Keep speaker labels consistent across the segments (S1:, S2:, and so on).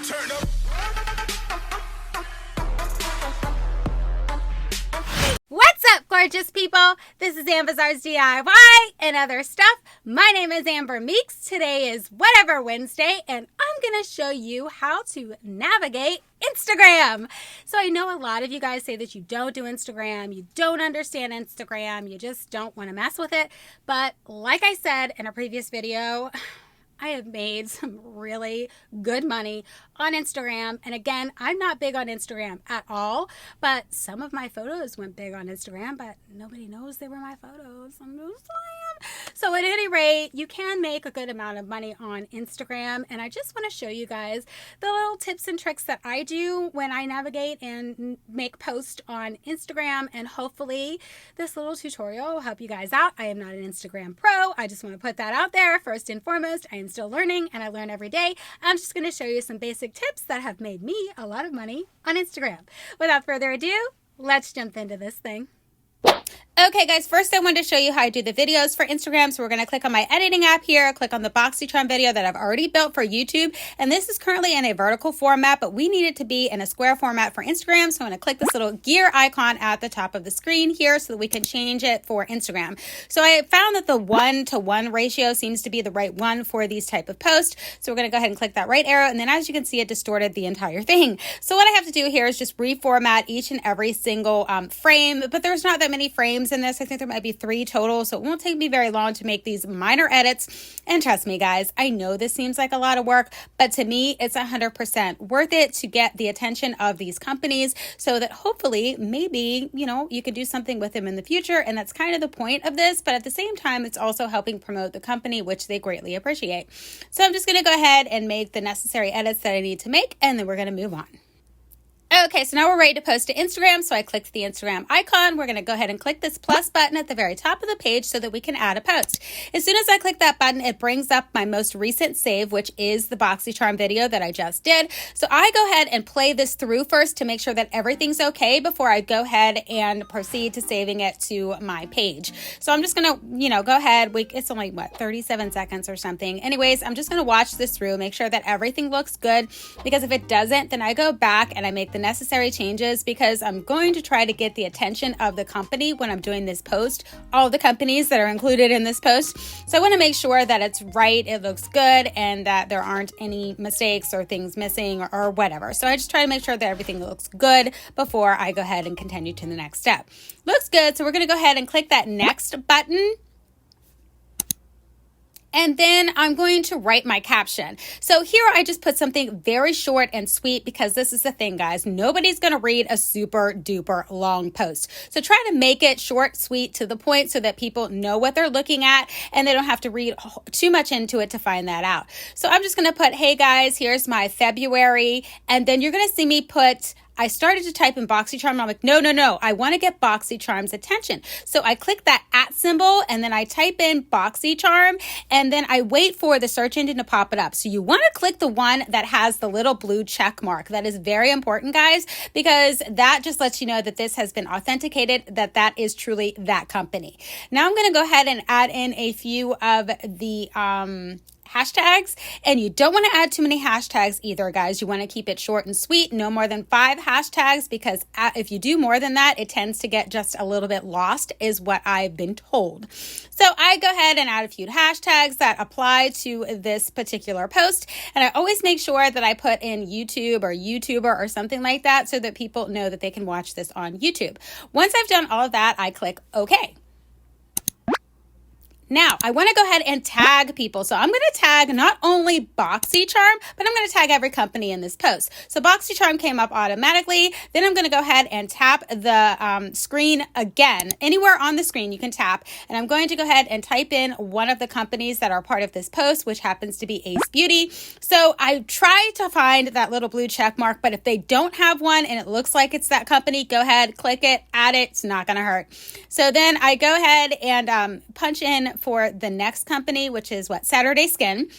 S1: Turn up.
S2: What's up, gorgeous people? This is Ambizzares DIY and other stuff. My name is Amber Meeks. Today is Whatever Wednesday, and I'm going to show you how to navigate Instagram. So I know a lot of you guys say that you don't do Instagram, you don't understand Instagram, you just don't want to mess with it. But like I said in a previous video, I have made some really good money on Instagram. And again, I'm not big on Instagram at all, but some of my photos went big on Instagram, but nobody knows they were my photos. I'm just saying. So at any rate, you can make a good amount of money on Instagram. And I just want to show you guys the little tips and tricks that I do when I navigate and make posts on Instagram. And hopefully this little tutorial will help you guys out. I am not an Instagram pro. I just want to put that out there first and foremost. I am still learning and I learn every day. I'm just going to show you some basic tips that have made me a lot of money on Instagram. Without further ado, let's jump into this thing. Okay guys, first I wanted to show you how I do the videos for Instagram. So we're going to click on my editing app here, click on the BoxyCharm video that I've already built for YouTube. And this is currently in a vertical format, but we need it to be in a square format for Instagram. So I'm going to click this little gear icon at the top of the screen here so that we can change it for Instagram. So I found that the 1-to-1 ratio seems to be the right one for these type of posts. So we're going to go ahead and click that right arrow. And then as you can see, it distorted the entire thing. So what I have to do here is just reformat each and every single frame, but there's not that many frames in this. I think there might be 3 total, so it won't take me very long to make these minor edits. And trust me guys, I know this seems like a lot of work, but to me it's 100% worth it to get the attention of these companies so that hopefully maybe you can do something with them in the future. And that's kind of the point of this, but at the same time it's also helping promote the company, which they greatly appreciate. So I'm just going to go ahead and make the necessary edits that I need to make, and then we're going to move on. Okay, so now we're ready to post to Instagram. So I clicked the Instagram icon. We're going to go ahead and click this plus button at the very top of the page so that we can add a post. As soon as I click that button, it brings up my most recent save, which is the BoxyCharm video that I just did. So I go ahead and play this through first to make sure that everything's okay before I go ahead and proceed to saving it to my page. So I'm just going to, go ahead. It's only, 37 seconds or something. Anyways, I'm just going to watch this through, make sure that everything looks good, because if it doesn't, then I go back and I make the necessary changes, because I'm going to try to get the attention of the company when I'm doing this post, all the companies that are included in this post. So I want to make sure that it's right, it looks good, and that there aren't any mistakes or things missing or whatever. So I just try to make sure that everything looks good before I go ahead and continue to the next step. Looks good, so we're going to go ahead and click that next button. And then I'm going to write my caption. So here I just put something very short and sweet, because this is the thing, guys. Nobody's going to read a super duper long post. So try to make it short, sweet, to the point so that people know what they're looking at and they don't have to read too much into it to find that out. So I'm just going to put, hey guys, here's my February. And then you're going to see me put, I started to type in BoxyCharm, and I'm like, no, I want to get BoxyCharm's attention. So I click that @ symbol, and then I type in BoxyCharm, and then I wait for the search engine to pop it up. So you want to click the one that has the little blue check mark. That is very important, guys, because that just lets you know that this has been authenticated, that is truly that company. Now I'm going to go ahead and add in a few of the hashtags, and you don't want to add too many hashtags either, guys. You want to keep it short and sweet, no more than 5 hashtags, because if you do more than that, it tends to get just a little bit lost, is what I've been told. So I go ahead and add a few hashtags that apply to this particular post, and I always make sure that I put in YouTube or YouTuber or something like that so that people know that they can watch this on YouTube. Once I've done all of that, I click OK. Now, I want to go ahead and tag people. So I'm going to tag not only BoxyCharm, but I'm going to tag every company in this post. So BoxyCharm came up automatically. Then I'm going to go ahead and tap the screen again. Anywhere on the screen you can tap. And I'm going to go ahead and type in one of the companies that are part of this post, which happens to be Ace Beauty. So I try to find that little blue check mark, but if they don't have one and it looks like it's that company, go ahead, click it, add it. It's not going to hurt. So then I go ahead and punch in for the next company, which is Saturday Skin.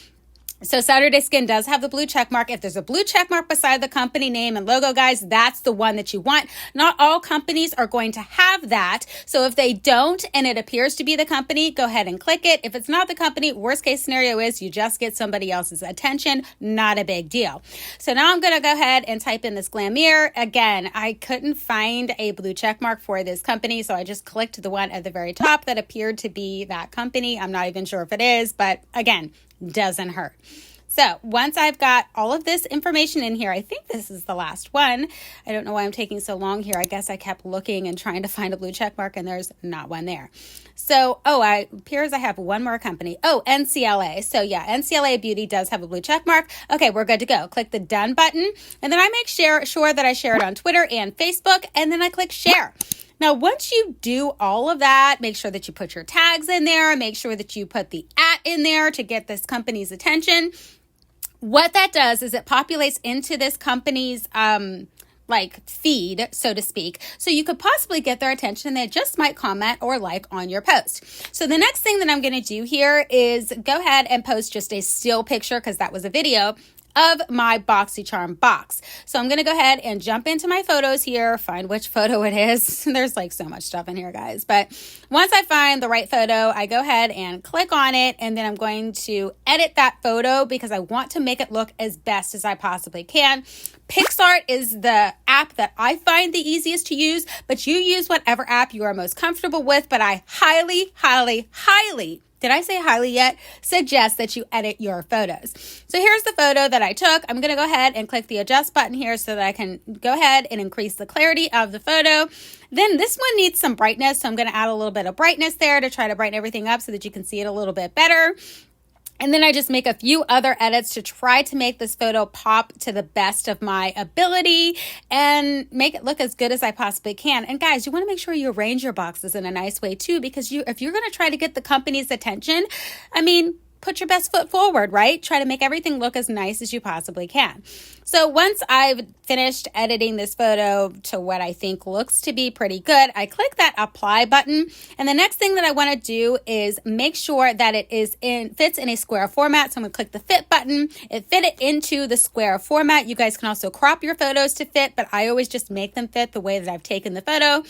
S2: So Saturday Skin does have the blue check mark. If there's a blue check mark beside the company name and logo, guys, that's the one that you want. Not all companies are going to have that. So if they don't and it appears to be the company, go ahead and click it. If it's not the company, worst case scenario is you just get somebody else's attention. Not a big deal. So now I'm going to go ahead and type in this Glamere. Again, I couldn't find a blue check mark for this company, so I just clicked the one at the very top that appeared to be that company. I'm not even sure if it is, but again, doesn't hurt. So once I've got all of this information in here, I think this is the last one. I don't know why I'm taking so long here. I guess I kept looking and trying to find a blue check mark and there's not one there. So, it appears I have one more company. Oh, NCLA. So yeah, NCLA Beauty does have a blue check mark. Okay, we're good to go. Click the done button. And then I make sure that I share it on Twitter and Facebook. And then I click share. Now, once you do all of that, make sure that you put your tags in there. Make sure that you put the @ in there to get this company's attention. What that does is it populates into this company's feed, so to speak. So you could possibly get their attention. They just might comment or like on your post. So the next thing that I'm going to do here is go ahead and post just a still picture, because that was a video, of my BoxyCharm box. So I'm going to go ahead and jump into my photos here, find which photo it is. There's like so much stuff in here, guys. But once I find the right photo, I go ahead and click on it, and then I'm going to edit that photo because I want to make it look as best as I possibly can. PixArt is the app that I find the easiest to use, but you use whatever app you are most comfortable with. But I highly, highly, highly, did I say highly yet? Suggest that you edit your photos. So here's the photo that I took. I'm going to go ahead and click the adjust button here so that I can go ahead and increase the clarity of the photo. Then this one needs some brightness, so I'm going to add a little bit of brightness there to try to brighten everything up so that you can see it a little bit better. And then I just make a few other edits to try to make this photo pop to the best of my ability and make it look as good as I possibly can. And guys, you want to make sure you arrange your boxes in a nice way too, because if you're going to try to get the company's attention, put your best foot forward, right? Try to make everything look as nice as you possibly can. So once I've finished editing this photo to what I think looks to be pretty good, I click that apply button. And the next thing that I want to do is make sure that it fits in a square format. So I'm going to click the fit button. It fit it into the square format. You guys can also crop your photos to fit, but I always just make them fit the way that I've taken the photo.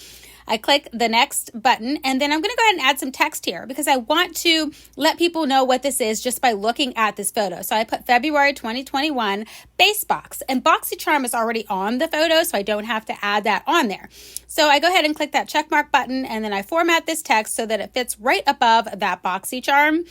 S2: I click the next button, and then I'm going to go ahead and add some text here because I want to let people know what this is just by looking at this photo. So I put February 2021 base box, and BoxyCharm is already on the photo, so I don't have to add that on there. So I go ahead and click that check mark button, and then I format this text so that it fits right above that BoxyCharm,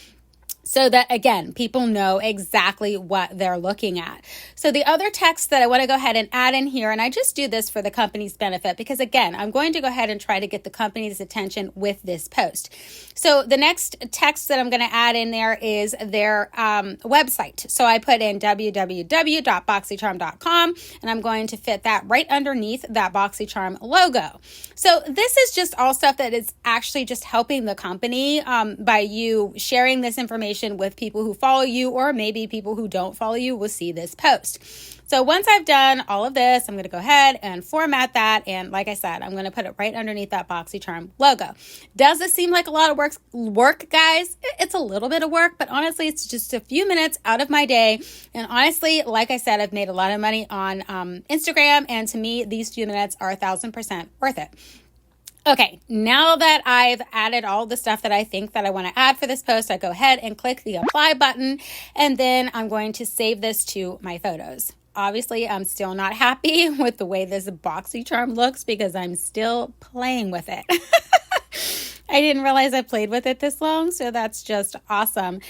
S2: so that, again, people know exactly what they're looking at. So the other text that I want to go ahead and add in here, and I just do this for the company's benefit because, again, I'm going to go ahead and try to get the company's attention with this post. So the next text that I'm going to add in there is their website. So I put in www.boxycharm.com, and I'm going to fit that right underneath that BoxyCharm logo. So this is just all stuff that is actually just helping the company by you sharing this information with people who follow you, or maybe people who don't follow you will see this post. So once I've done all of this, I'm going to go ahead and format that. And like I said, I'm going to put it right underneath that BoxyCharm logo. Does this seem like a lot of work, guys? It's a little bit of work, but honestly, it's just a few minutes out of my day. And honestly, like I said, I've made a lot of money on Instagram. And to me, these few minutes are 1,000% worth it. Okay, now that I've added all the stuff that I think that I want to add for this post, I go ahead and click the apply button, and then I'm going to save this to my photos. Obviously, I'm still not happy with the way this BoxyCharm looks because I'm still playing with it. I didn't realize I played with it this long, so that's just awesome.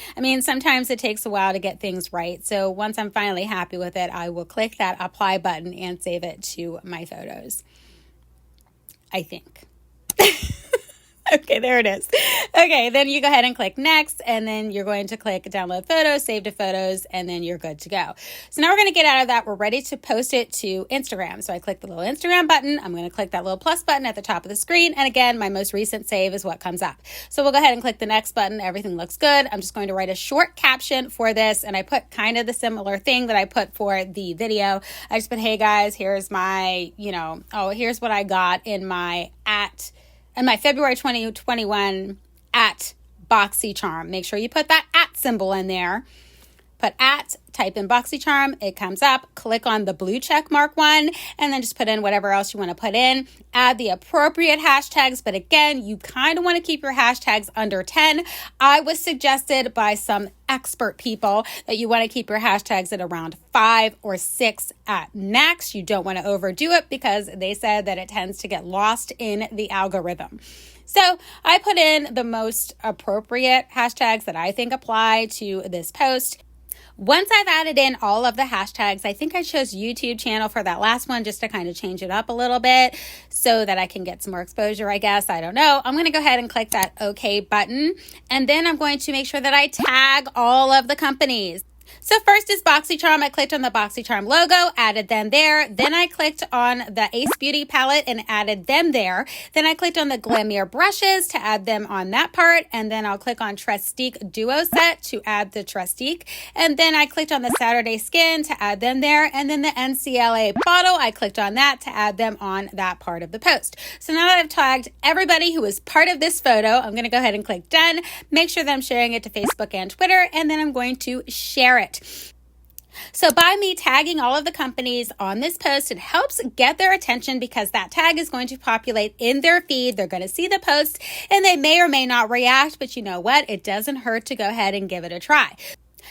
S2: Sometimes it takes a while to get things right. So once I'm finally happy with it, I will click that apply button and save it to my photos, I think. Okay, there it is. Okay, then you go ahead and click next, and then you're going to click download photos, save to photos, and then you're good to go. So now we're going to get out of that. We're ready to post it to Instagram. So I click the little Instagram button. I'm going to click that little plus button at the top of the screen. And again, my most recent save is what comes up. So we'll go ahead and click the next button. Everything looks good. I'm just going to write a short caption for this. And I put kind of the similar thing that I put for the video. I just put, hey guys, here's my, here's what I got in my February 2021 at BoxyCharm. Make sure you put that at symbol in there. put at, type in BoxyCharm, it comes up, click on the blue check mark one, and then just put in whatever else you want to put in. Add the appropriate hashtags, but again, you kind of want to keep your hashtags under 10. I was suggested by some expert people that you want to keep your hashtags at around 5 or 6 at max. You don't want to overdo it because they said that it tends to get lost in the algorithm. So I put in the most appropriate hashtags that I think apply to this post. Once I've added in all of the hashtags, I think I chose YouTube channel for that last one just to kind of change it up a little bit so that I can get some more exposure, I guess. I don't know. I'm going to go ahead and click that OK button. And then I'm going to make sure that I tag all of the companies. So first is BoxyCharm. I clicked on the BoxyCharm logo, added them there. Then I clicked on the Ace Beauty palette and added them there. Then I clicked on the Glamure brushes to add them on that part. And then I'll click on Trestique Duo Set to add the Trestique. And then I clicked on the Saturday Skin to add them there. And then the NCLA bottle, I clicked on that to add them on that part of the post. So now that I've tagged everybody who is part of this photo, I'm going to go ahead and click done. Make sure that I'm sharing it to Facebook and Twitter. And then I'm going to share it. So by me tagging all of the companies on this post, it helps get their attention because that tag is going to populate in their feed. They're going to see the post and they may or may not react, but you know what? It doesn't hurt to go ahead and give it a try.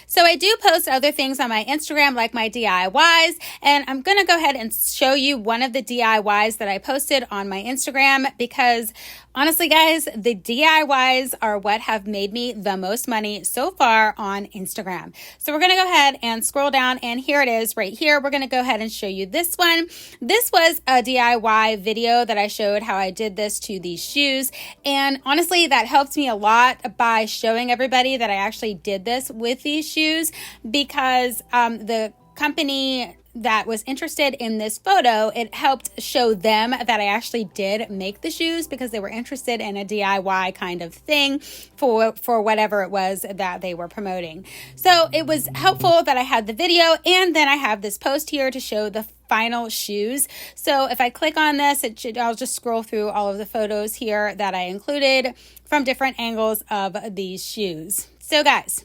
S2: So I do post other things on my Instagram like my DIYs, and I'm going to go ahead and show you one of the DIYs that I posted on my Instagram because honestly, guys, the DIYs are what have made me the most money so far on Instagram. So we're going to go ahead and scroll down, and here it is right here. We're going to go ahead and show you this one. This was a DIY video that I showed how I did this to these shoes, and honestly, that helped me a lot by showing everybody that I actually did this with these shoes because the company that was interested in this photo, it helped show them that I actually did make the shoes because they were interested in a DIY kind of thing for whatever it was that they were promoting. So it was helpful that I had the video, and then I have this post here to show the final shoes. So if I click on this, I'll just scroll through all of the photos here that I included from different angles of these shoes. So guys,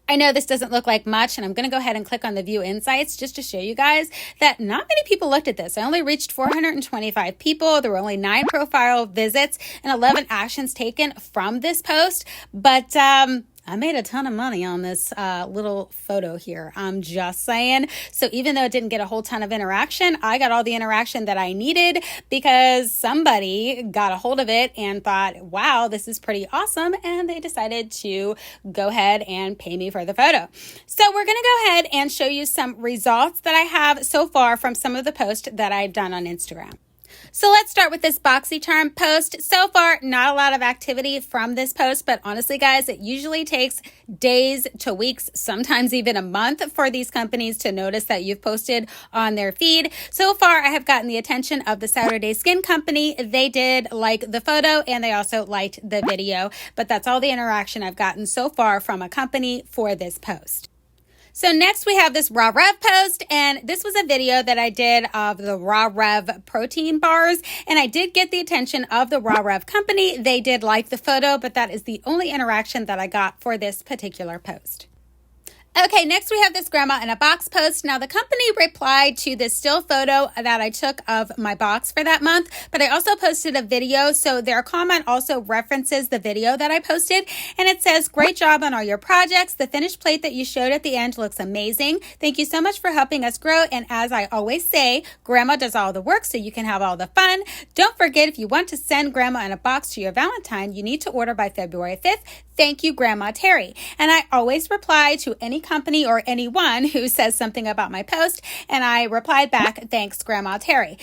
S2: I know this doesn't look like much, and I'm going to go ahead and click on the View Insights just to show you guys that not many people looked at this. I only reached 425 people. There were only 9 profile visits and 11 actions taken from this post, but I made a ton of money on this little photo here. I'm just saying. So even though it didn't get a whole ton of interaction, I got all the interaction that I needed because somebody got a hold of it and thought, wow, this is pretty awesome. And they decided to go ahead and pay me for the photo. So we're going to go ahead and show you some results that I have so far from some of the posts that I've done on Instagram. So let's start with this BoxyCharm post. So far, not a lot of activity from this post, but honestly, guys, it usually takes days to weeks, sometimes even a month for these companies to notice that you've posted on their feed. So far, I have gotten the attention of the Saturday Skin Company. They did like the photo and they also liked the video, but that's all the interaction I've gotten so far from a company for this post. So next we have this Raw Rev post, and this was a video that I did of the Raw Rev protein bars, and I did get the attention of the Raw Rev company. They did like the photo, but that is the only interaction that I got for this particular post. Okay, next we have this Grandma in a Box post. Now the company replied to this still photo that I took of my box for that month, but I also posted a video. So their comment also references the video that I posted, and it says, "Great job on all your projects. The finished plate that you showed at the end looks amazing. Thank you so much for helping us grow. And as I always say, Grandma does all the work so you can have all the fun. Don't forget, if you want to send Grandma in a Box to your Valentine, you need to order by February 5th. Thank you, Grandma Terry." And I always reply to any company or anyone who says something about my post, and I replied back, "Thanks, Grandma Terry."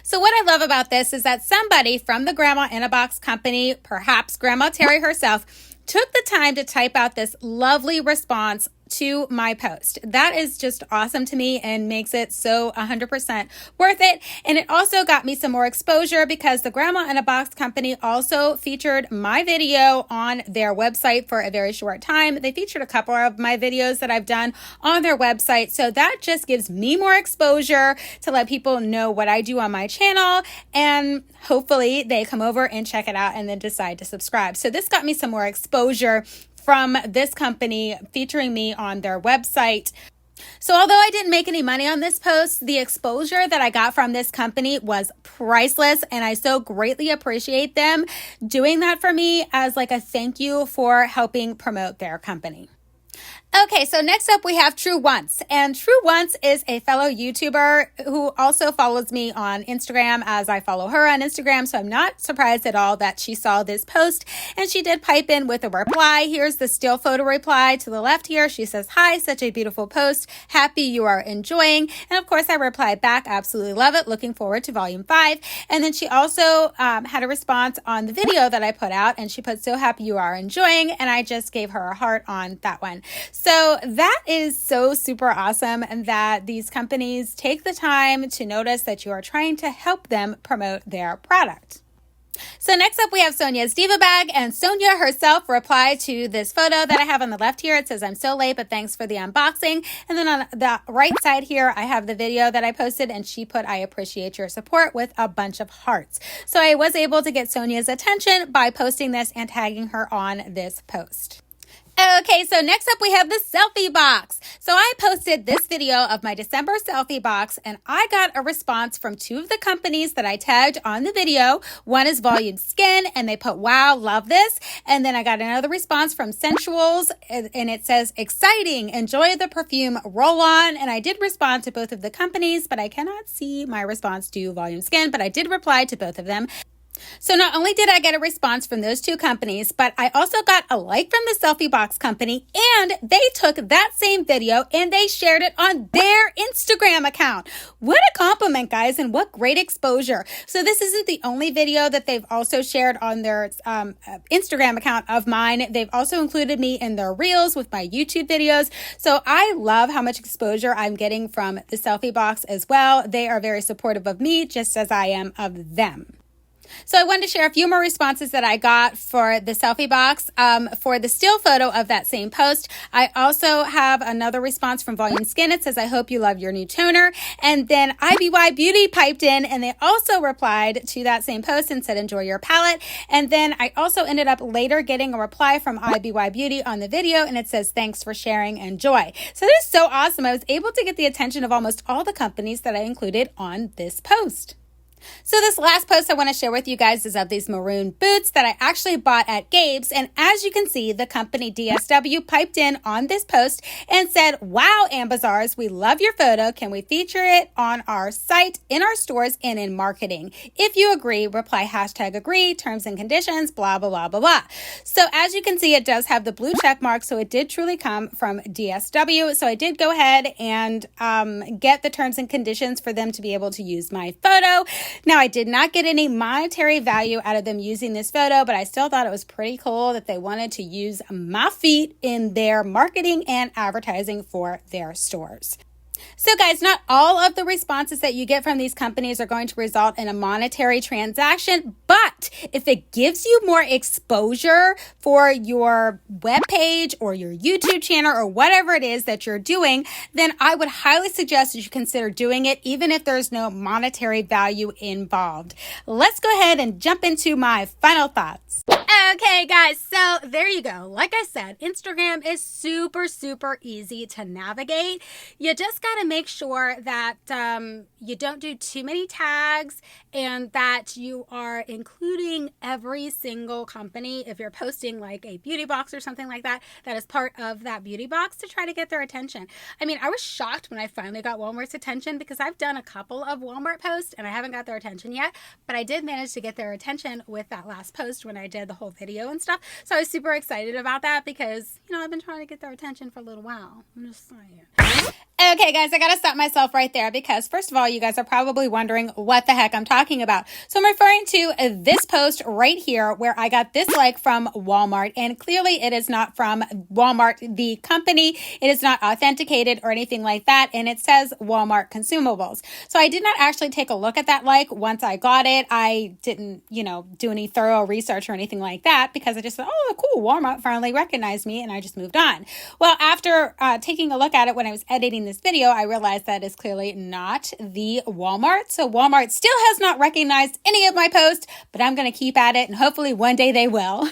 S2: So what I love about this is that somebody from the Grandma in a Box company, perhaps Grandma Terry herself, took the time to type out this lovely response to my post. That is just awesome to me and makes it so 100% worth it. And it also got me some more exposure because the Grandma in a Box company also featured my video on their website for a very short time. They featured a couple of my videos that I've done on their website. So that just gives me more exposure to let people know what I do on my channel. And hopefully they come over and check it out and then decide to subscribe. So this got me some more exposure from this company featuring me on their website. So although I didn't make any money on this post, the exposure that I got from this company was priceless, and I so greatly appreciate them doing that for me as like a thank you for helping promote their company. Okay, so next up we have True Once, and True Once is a fellow YouTuber who also follows me on Instagram as I follow her on Instagram, so I'm not surprised at all that she saw this post, and she did pipe in with a reply. Here's the still photo reply to the left here. She says, "Hi, such a beautiful post. Happy you are enjoying." And of course I replied back, "Absolutely love it. Looking forward to volume 5. And then she also had a response on the video that I put out, and she put, "So happy you are enjoying," and I just gave her a heart on that one. So that is so super awesome, and that these companies take the time to notice that you are trying to help them promote their product. So next up we have Sonia's Diva Bag, and Sonia herself replied to this photo that I have on the left here. It says, "I'm so late, but thanks for the unboxing." And then on the right side here, I have the video that I posted, and she put, "I appreciate your support," with a bunch of hearts. So I was able to get Sonia's attention by posting this and tagging her on this post. Okay, so next up we have the selfie box. So I posted this video of my December selfie box, and I got a response from 2 of the companies that I tagged on the video. One is Volume Skin, and they put, "Wow, love this." And then I got another response from Sensuals, and it says, "Exciting, enjoy the perfume roll-on." And I did respond to both of the companies, but I cannot see my response to Volume Skin, but I did reply to both of them. So not only did I get a response from those 2 companies, but I also got a like from the selfie box company, and they took that same video and they shared it on their Instagram account. What a compliment, guys, and what great exposure. So this isn't the only video that they've also shared on their Instagram account of mine. They've also included me in their reels with my YouTube videos. So I love how much exposure I'm getting from the selfie box as well. They are very supportive of me, just as I am of them. So I wanted to share a few more responses that I got for the selfie box. For the still photo of that same post, I also have another response from Volume Skin. It says, "I hope you love your new toner." And then IBY Beauty piped in, and they also replied to that same post and said, "Enjoy your palette." And then I also ended up later getting a reply from IBY Beauty on the video, and it says, "Thanks for sharing, enjoy." So this is so awesome. I was able to get the attention of almost all the companies that I included on this post. So this last post I want to share with you guys is of these maroon boots that I actually bought at Gabe's. And as you can see, the company DSW piped in on this post and said, "Wow, Ambizzares, we love your photo. Can we feature it on our site, in our stores, and in marketing? If you agree, reply #agree, terms and conditions, blah, blah, blah, blah, blah." So as you can see, it does have the blue check mark. So it did truly come from DSW. So I did go ahead and get the terms and conditions for them to be able to use my photo. Now, I did not get any monetary value out of them using this photo, but I still thought it was pretty cool that they wanted to use my feet in their marketing and advertising for their stores. So guys, not all of the responses that you get from these companies are going to result in a monetary transaction, but if it gives you more exposure for your webpage or your YouTube channel or whatever it is that you're doing, then I would highly suggest that you consider doing it, even if there's no monetary value involved. Let's go ahead and jump into my final thoughts. Okay, guys, so there you go. Like I said, Instagram is super, super easy to navigate. You just got to make sure that you don't do too many tags and that you are including every single company. If you're posting like a beauty box or something like that, that is part of that beauty box to try to get their attention. I mean, I was shocked when I finally got Walmart's attention because I've done a couple of Walmart posts and I haven't got their attention yet, but I did manage to get their attention with that last post when I did the whole video and stuff. So I was super excited about that because, you know, I've been trying to get their attention for a little while. I'm just saying. Okay, guys, I got to stop myself right there because, first of all, you guys are probably wondering what the heck I'm talking about. So I'm referring to this post right here where I got this like from Walmart, and clearly it is not from Walmart, the company. It is not authenticated or anything like that, and it says Walmart consumables. So I did not actually take a look at that like once I got it. I didn't, do any thorough research or anything like that because I just thought, oh, cool, Walmart finally recognized me, and I just moved on. Well, after taking a look at it when I was editing this video, I realized that is clearly not the Walmart. So Walmart still has not recognized any of my posts, but I'm going to keep at it and hopefully one day they will.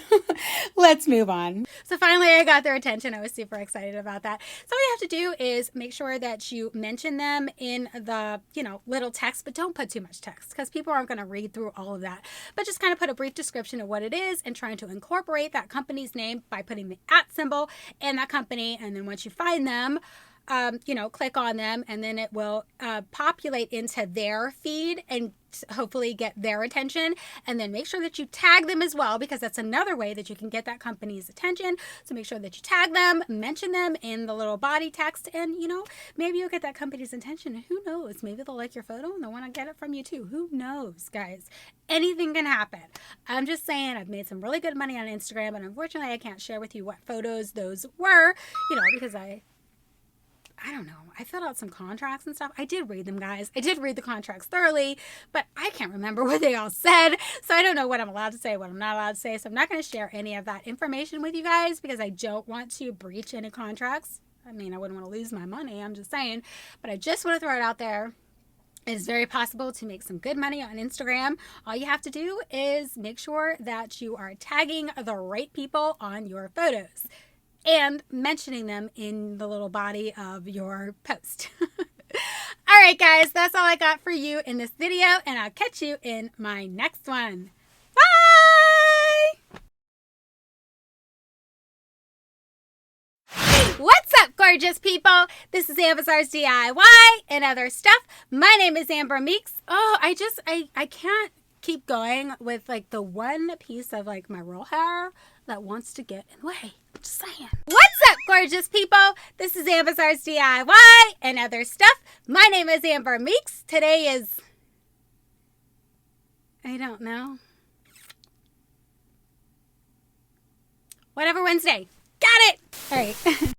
S2: Let's move on. So finally I got their attention. I was super excited about that. So all you have to do is make sure that you mention them in the, little text, but don't put too much text because people aren't going to read through all of that. But just kind of put a brief description of what it is and trying to incorporate that company's name by putting the @ symbol and that company. And then once you find them, click on them and then it will populate into their feed and hopefully get their attention. And then make sure that you tag them as well, because that's another way that you can get that company's attention. So make sure that you tag them, mention them in the little body text, and maybe you'll get that company's attention. And who knows, maybe they'll like your photo and they'll want to get it from you too. Who knows, guys? Anything can happen. I'm just saying, I've made some really good money on Instagram, and unfortunately I can't share with you what photos those were, because I don't know. I filled out some contracts and stuff. I did read them, guys. I did read the contracts thoroughly, but I can't remember what they all said. So I don't know what I'm allowed to say, what I'm not allowed to say. So I'm not going to share any of that information with you guys because I don't want to breach any contracts. I mean, I wouldn't want to lose my money. I'm just saying. But I just want to throw it out there. It's very possible to make some good money on Instagram. All you have to do is make sure that you are tagging the right people on your photos and mentioning them in the little body of your post. All right, guys, that's all I got for you in this video, and I'll catch you in my next one. Bye! What's up, gorgeous people? This is Ambizzares DIY and other stuff. My name is Amber Meeks. Oh, I can't keep going with the one piece of my real hair that wants to get in the way. Just saying. What's up, gorgeous people? This is Ambizzares DIY and other stuff. My name is Amber Meeks. Today is, I don't know, whatever Wednesday. Got it. All right.